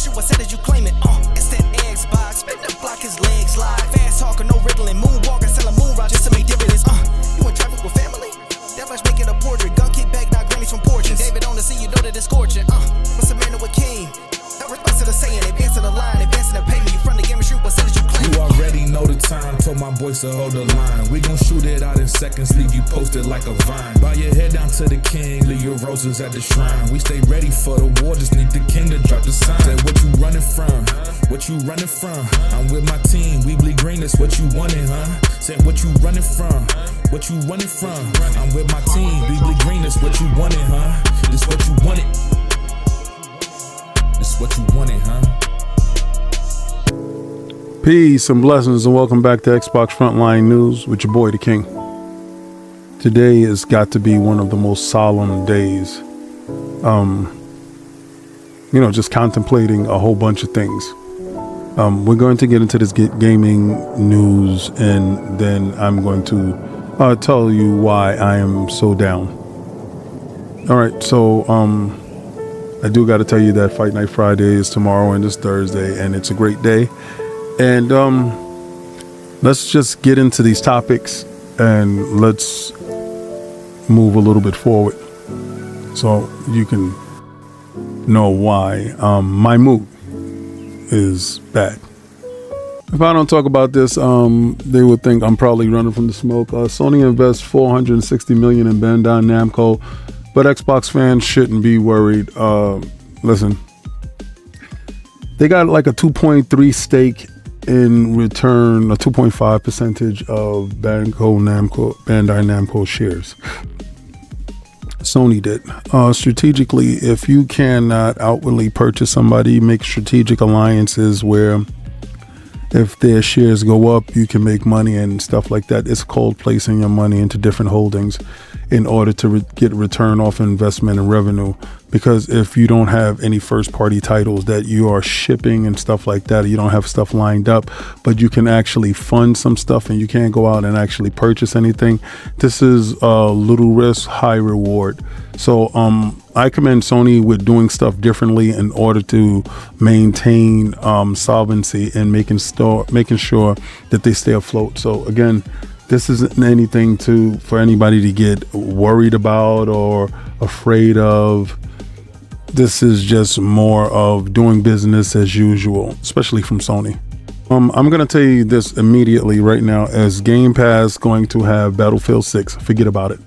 shoot, I said as you claim it. It's that Xbox, spin the block, his legs slide. Fast talker, no riddling, moonwalking, selling moon rock just to make dividends. You in traffic with family? That much making a portrait. Gun kick back, not grannies from porches. David on the scene, you know that it's scorching. What's a man with king? No response to the saying, advancing the line, advancing the payment. You front the game and shoot, I said as you claim it. You already know the time, told my boys to hold the line. We gon' shoot it out in seconds, leave you posted like a vine. Bow your head down to the king, leave your roses at the shrine. We stay ready for the war, just need the king to drop the sign. Say what you running from, what you running from? I'm with my team, we bleed green, that's what you wanted, huh? Say what you running from, what you running from? I'm with my team, we bleed green, that's what you wanted, huh? This what you wanted. This what you wanted, huh? Peace and blessings, and welcome back to Xbox Frontline News with your boy, the King. Today has got to be one of the most solemn days. Just contemplating a whole bunch of things. We're going to get into this gaming news, and then I'm going to tell you why I am so down. All right, so I do got to tell you that Fight Night Friday is tomorrow and it's Thursday, and it's a great day. And let's just get into these topics and let's move a little bit forward so you can know why my mood is bad. If I don't talk about this, they would think I'm probably running from the smoke. Sony invests $460 million in Bandai Namco, but Xbox fans shouldn't be worried. Listen, they got like a 2.3 stake in return, a 2.5 percentage of Bandai Namco shares. Sony did. Strategically, if you cannot outwardly purchase somebody, make strategic alliances where if their shares go up, you can make money and stuff like that. It's called placing your money into different holdings in order to get return off investment and revenue. Because if you don't have any first party titles that you are shipping and stuff like that, you don't have stuff lined up, but you can actually fund some stuff and you can't go out and actually purchase anything. This is a little risk, high reward. So I commend Sony with doing stuff differently in order to maintain solvency and making sure that they stay afloat. So again, this isn't anything for anybody to get worried about or afraid of. This is just more of doing business as usual, especially from Sony. I'm going to tell you this immediately right now. As Game Pass going to have Battlefield 6, forget about it.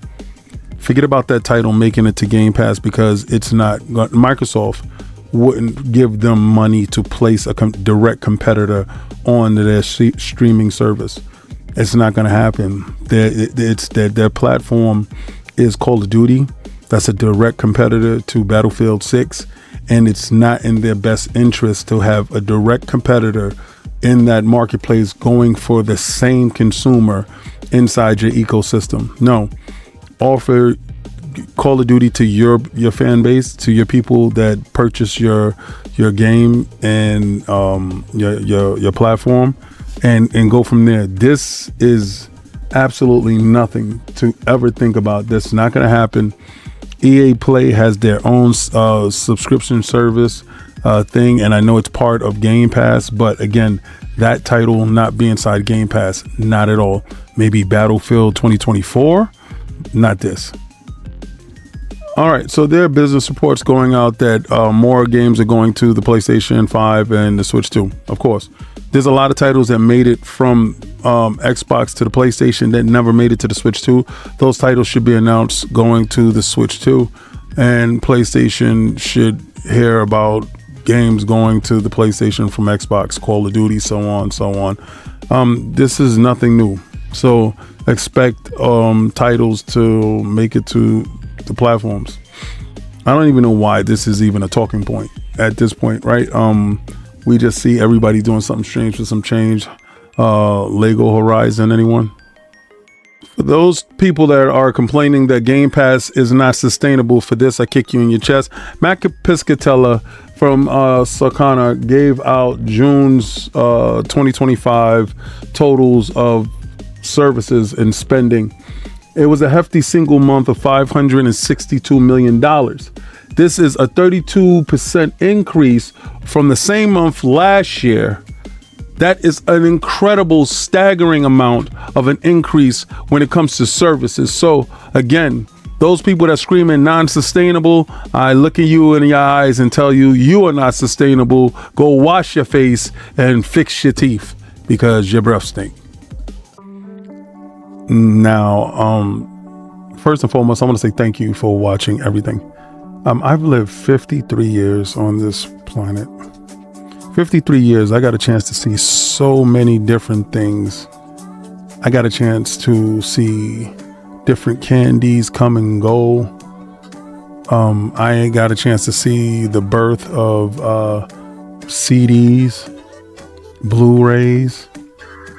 Forget about that title making it to Game Pass, because it's not. Microsoft wouldn't give them money to place a direct competitor on their streaming service. It's not going to happen. Their platform is Call of Duty. That's a direct competitor to Battlefield 6, and it's not in their best interest to have a direct competitor in that marketplace going for the same consumer inside your ecosystem. No, offer Call of Duty to your fan base, to your people that purchase your game and your platform, and go from there. This is absolutely nothing to ever think about. That's not going to happen. EA Play has their own subscription service thing, and I know it's part of Game Pass, but again, that title not be inside Game Pass, not at all. Maybe Battlefield 2024, not this. All right, so there are business reports going out that more games are going to the PlayStation 5 and the Switch 2. Of course, there's a lot of titles that made it from Xbox to the PlayStation that never made it to the Switch 2. Those titles should be announced going to the Switch 2, and PlayStation should hear about games going to the PlayStation from Xbox, Call of Duty, so on. This is nothing new. So expect titles to make it to the platforms. I don't even know why this is even a talking point at this point, right? We just see everybody doing something strange with some change. Lego Horizon, anyone? For those people that are complaining that Game Pass is not sustainable, for this I kick you in your chest. Matt Piscatella from Sakana gave out June's 2025 totals of services and spending. It was a hefty single month of $562 million. This is a 32% increase from the same month last year. That is an incredible, staggering amount of an increase when it comes to services. So again, those people that screaming non-sustainable, I look at you in the eyes and tell you, you are not sustainable. Go wash your face and fix your teeth because your breath stink. Now, first and foremost, I want to say thank you for watching everything. I've lived 53 years on this planet. 53 years, I got a chance to see so many different things. I got a chance to see different candies come and go. I got a chance to see the birth of CDs, Blu-rays.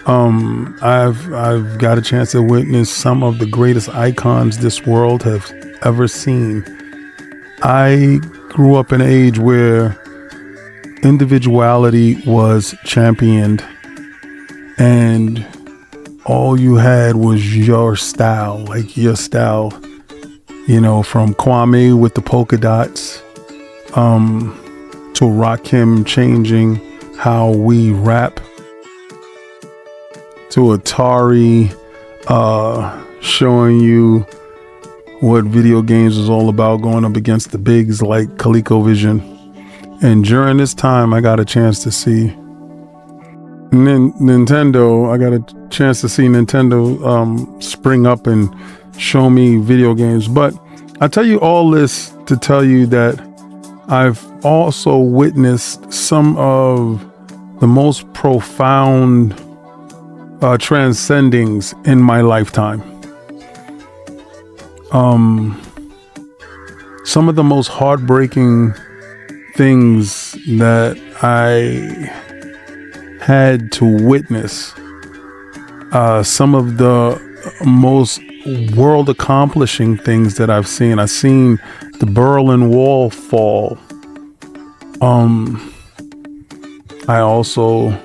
I've got a chance to witness some of the greatest icons this world has ever seen. I grew up in an age where individuality was championed and all you had was your style, like your style, you know, from Kwame with the polka dots, to Rakim changing how we rap, to Atari showing you what video games was all about, going up against the bigs like ColecoVision. And during this time, I got a chance to see Nintendo. I got a chance to see Nintendo spring up and show me video games. But I tell you all this to tell you that I've also witnessed some of the most profound transcendings in my lifetime. Some of the most heartbreaking things that I had to witness, some of the most world accomplishing things that I've seen. I've seen the Berlin Wall fall. I also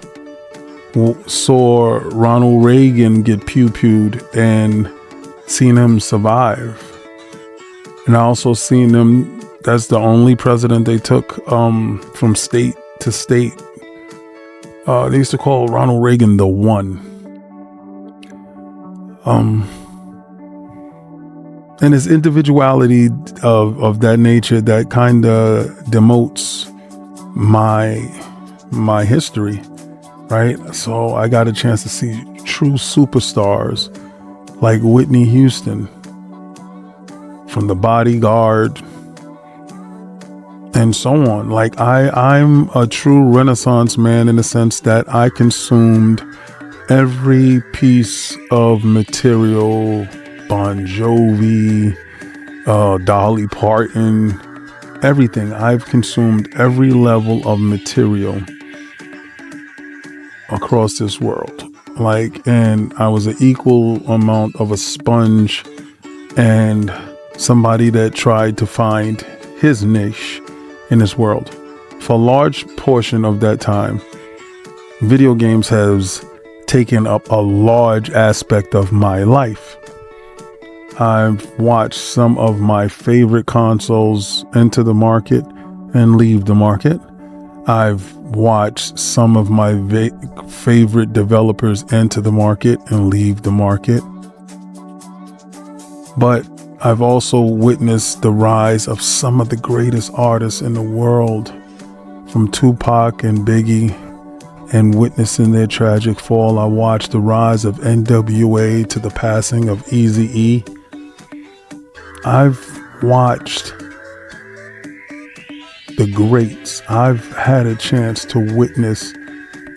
saw Ronald Reagan get pew-pewed and seen him survive. And I also seen him, that's the only president they took from state to state. They used to call Ronald Reagan the One. And his individuality of that nature that kind of demotes my history, right? So I got a chance to see true superstars like Whitney Houston, from The Bodyguard, and so on. Like I'm a true Renaissance man in the sense that I consumed every piece of material, Bon Jovi, Dolly Parton, everything. I've consumed every level of material across this world. And I was an equal amount of a sponge and somebody that tried to find his niche in this world. For a large portion of that time, video games has taken up a large aspect of my life. I've watched some of my favorite consoles enter the market and leave the market. I've watched some of my favorite developers enter the market and leave the market. But I've also witnessed the rise of some of the greatest artists in the world, from Tupac and Biggie, and witnessing their tragic fall. I watched the rise of NWA to the passing of Eazy-E. I've watched the greats. I've had a chance to witness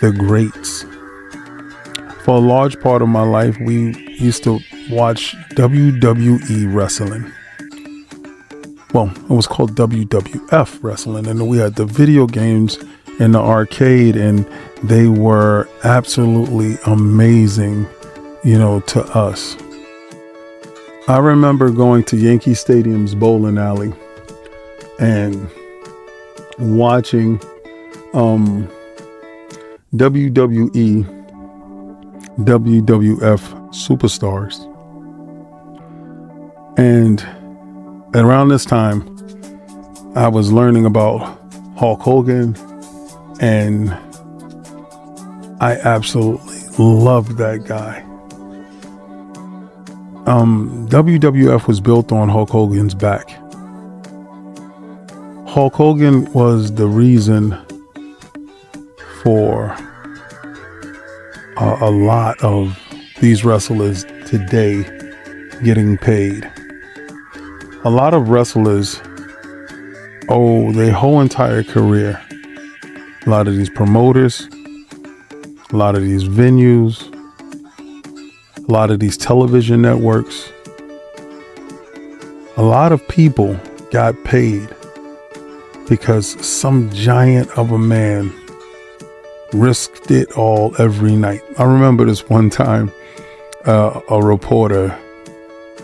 the greats. For a large part of my life, we used to watch WWE wrestling. Well, it was called WWF wrestling, and we had the video games in the arcade, and they were absolutely amazing, to us. I remember going to Yankee Stadium's bowling alley and watching WWE, WWF superstars. And around this time, I was learning about Hulk Hogan, and I absolutely loved that guy. WWF was built on Hulk Hogan's back. Hulk Hogan was the reason for a lot of these wrestlers today getting paid. A lot of wrestlers owe their whole entire career. A lot of these promoters, a lot of these venues, a lot of these television networks. A lot of people got paid because some giant of a man risked it all every night. I remember this one time, a reporter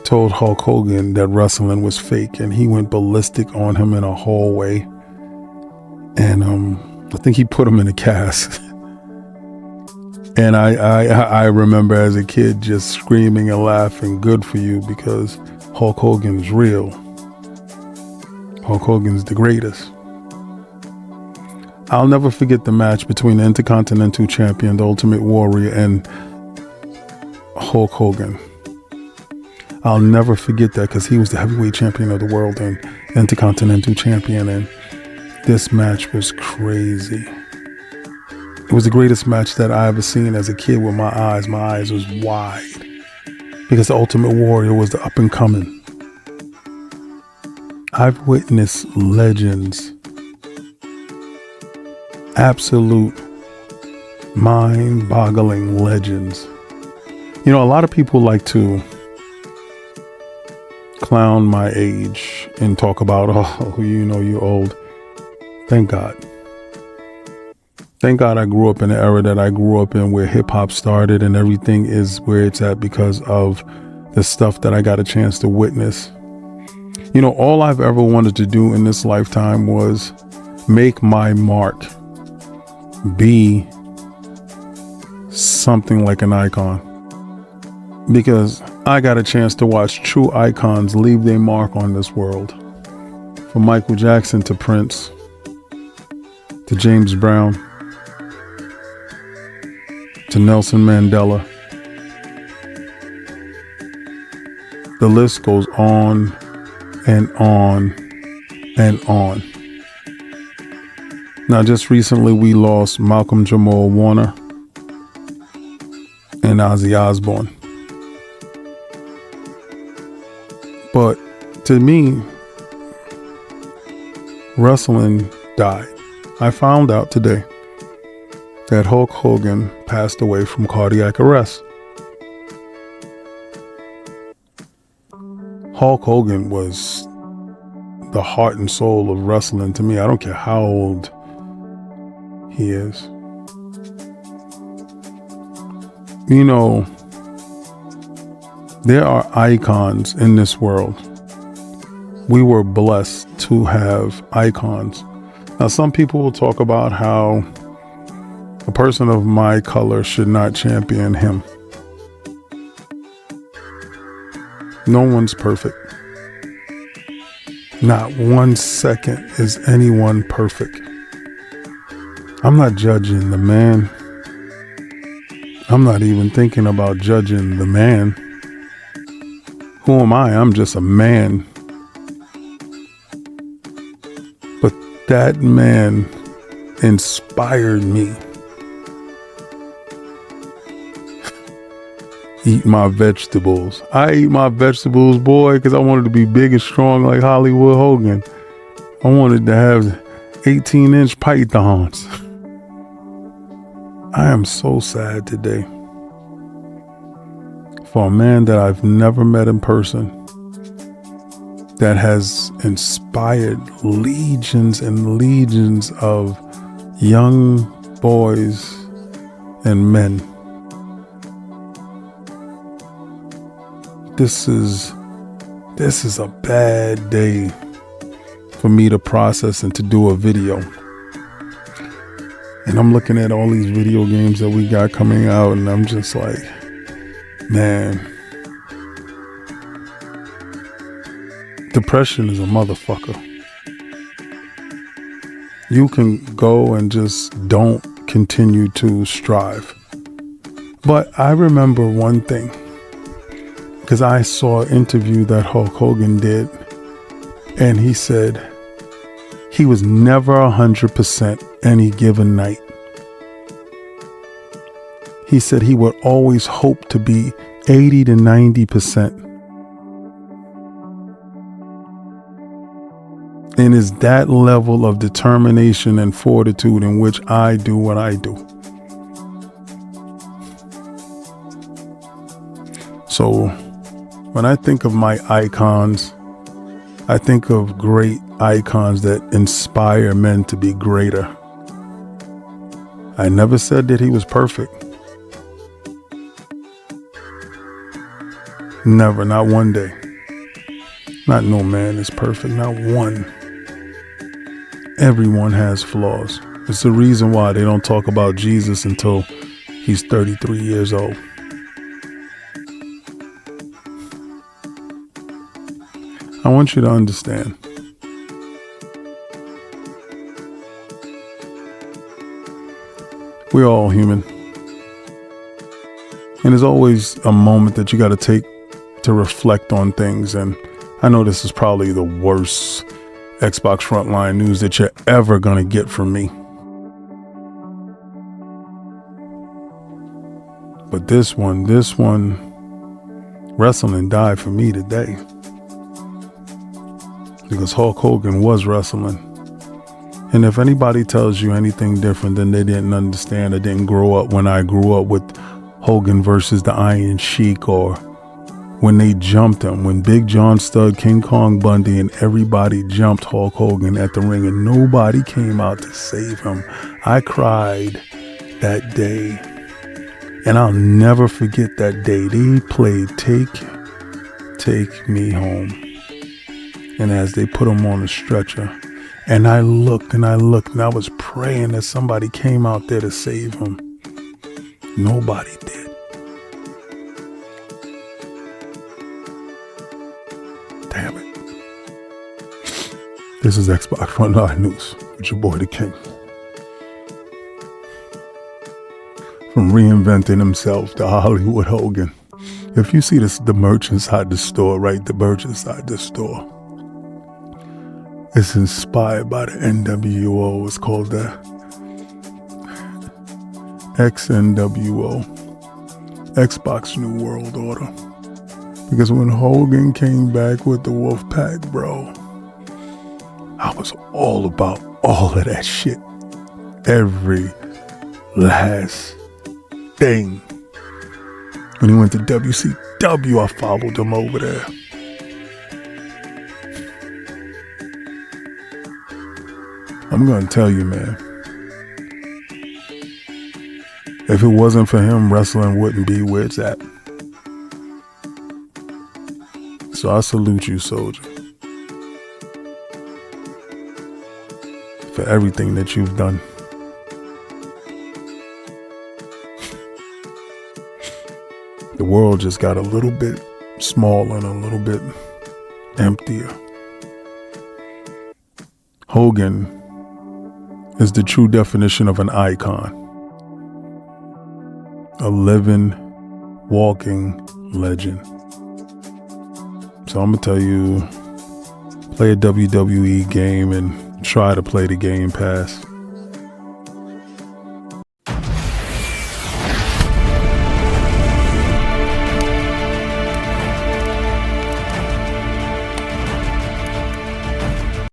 told Hulk Hogan that wrestling was fake, and he went ballistic on him in a hallway. And I think he put him in a cast. And I remember as a kid just screaming and laughing, good for you, because Hulk Hogan's real. Hulk Hogan's the greatest. I'll never forget the match between the Intercontinental Champion, the Ultimate Warrior, and Hulk Hogan. I'll never forget that because he was the heavyweight champion of the world and Intercontinental Champion, and this match was crazy. It was the greatest match that I ever seen as a kid with my eyes. My eyes was wide because the Ultimate Warrior was the up and coming. I've witnessed legends, absolute mind-boggling legends. You know, a lot of people like to clown my age and talk about, oh, you know, you're old. Thank God. Thank God I grew up in the era that I grew up in, where hip hop started and everything is where it's at because of the stuff that I got a chance to witness. You know, all I've ever wanted to do in this lifetime was make my mark, be something like an icon. Because I got a chance to watch true icons leave their mark on this world. From Michael Jackson to Prince to James Brown to Nelson Mandela. The list goes on and on and on. Now, just recently we lost Malcolm Jamal Warner and Ozzy Osbourne. But to me, wrestling died. I found out today that Hulk Hogan passed away from cardiac arrest. Hulk Hogan was the heart and soul of wrestling to me. I don't care how old he is. You know, there are icons in this world. We were blessed to have icons. Now, some people will talk about how a person of my color should not champion him. No one's perfect. Not 1 second is anyone perfect. I'm not judging the man. I'm not even thinking about judging the man. Who am I? I'm just a man. But that man inspired me. Eat my vegetables. I eat my vegetables, boy, because I wanted to be big and strong like Hollywood Hogan. I wanted to have 18-inch pythons. I am so sad today for a man that I've never met in person that has inspired legions and legions of young boys and men. This is a bad day for me to process and to do a video. And I'm looking at all these video games that we got coming out, and I'm just like, man, depression is a motherfucker. You can go and just don't continue to strive. But I remember one thing, because I saw an interview that Hulk Hogan did, and he said he was never 100% any given night. He said he would always hope to be 80 to 90%. And it's that level of determination and fortitude in which I do what I do. So when I think of my icons, I think of great icons that inspire men to be greater. I never said that he was perfect. Never, not one day. Not no man is perfect, not one. Everyone has flaws. It's the reason why they don't talk about Jesus until he's 33 years old. I want you to understand. We're all human. And there's always a moment that you got to take to reflect on things. And I know this is probably the worst Xbox Frontline news that you're ever going to get from me. But this one, wrestling died for me today. Because Hulk Hogan was wrestling. And if anybody tells you anything different, then they didn't understand or didn't grow up when I grew up with Hogan versus the Iron Sheik, or when they jumped him, when Big John Studd, King Kong Bundy, and everybody jumped Hulk Hogan at the ring and nobody came out to save him. I cried that day. And I'll never forget that day. They played Take Me Home. And as they put him on a stretcher, and I looked and I was praying that somebody came out there to save him. Nobody did. Damn it. This is Xbox Frontline News with your boy the King. From reinventing himself to Hollywood Hogan. If you see this, the merch inside the store, right? The merch inside the store. It's inspired by the NWO. It's called the XNWO, Xbox New World Order. Because when Hogan came back with the Wolfpack, bro, I was all about all of that shit. Every last thing. When he went to WCW, I followed him over there. I'm going to tell you, man. If it wasn't for him, wrestling wouldn't be where it's at. So I salute you, soldier, for everything that you've done. The world just got a little bit smaller and a little bit emptier. Hogan is the true definition of an icon. A living, walking legend. So I'm going to tell you, play a WWE game and try to play the Gamepass.